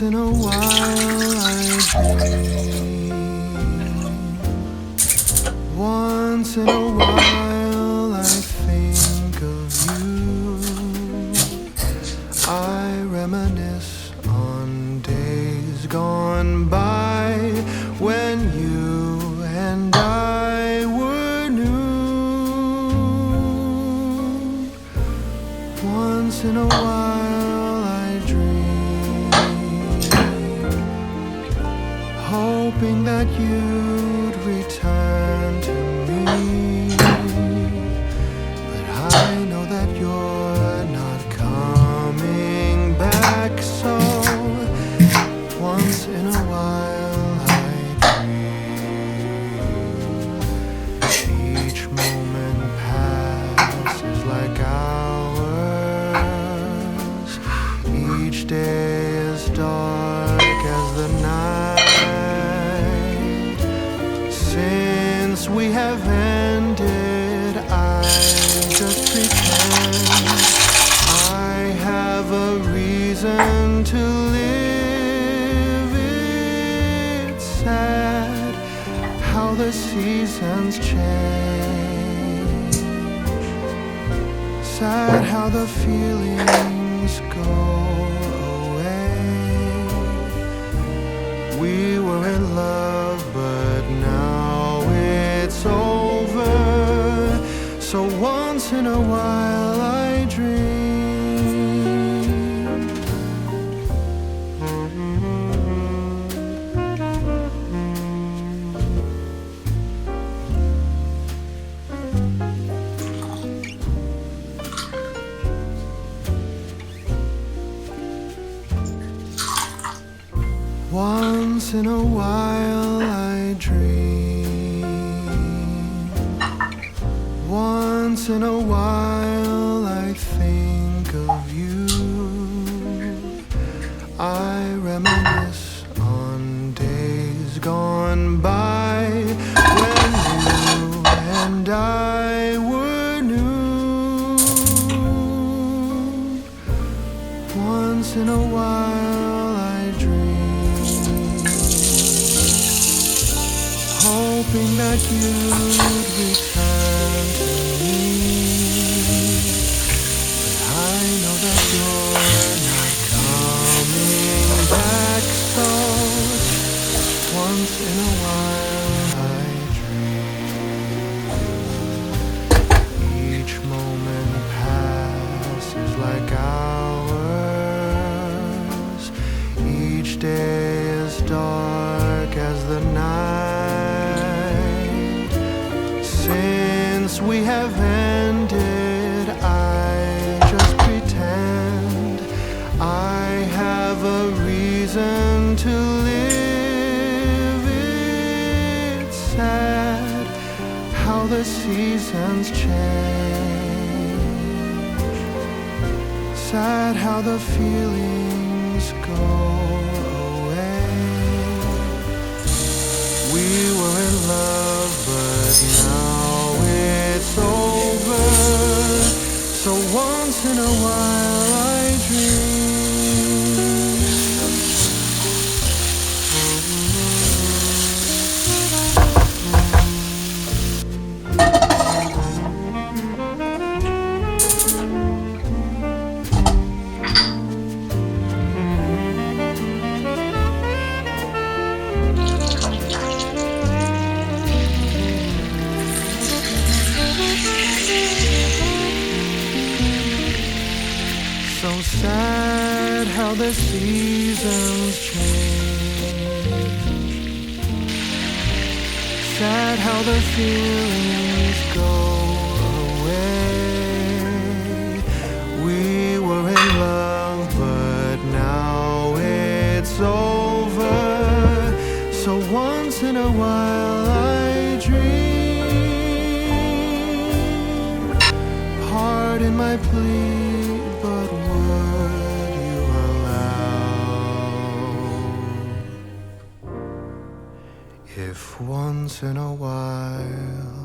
in a while I dream. Once in a while I think of you. I reminisce on days gone by when you and I were new. Once in a while I dream, hoping that you'd return to me, but I know that you're not coming back, so once in a while I dream. Each moment passes like hours, each day is dark as the night. Since we have ended, I just pretend I have a reason to live. It's sad how the seasons change, sad how the feelings go away. We were in love, but now it's over. So once in a while I dream. Once in a while I dream. Once in a while I think of you. I reminisce on days gone by when you and I were new. Once in a while I dream, hoping that you'd return to me, but I know that you're not coming back, so once in a while I dream. Each moment passes like hours, each day is dark as the night. Since we have ended, I just pretend I have a reason to live. It's sad how the seasons change, sad how the feelings go away. We were in love, but now it's over. So once in a while I dream. So sad how the seasons change, sad how the feelings go away. We were in love, but now it's over. So once in a while I dream. Pardon my plea, but would you allow if once in a while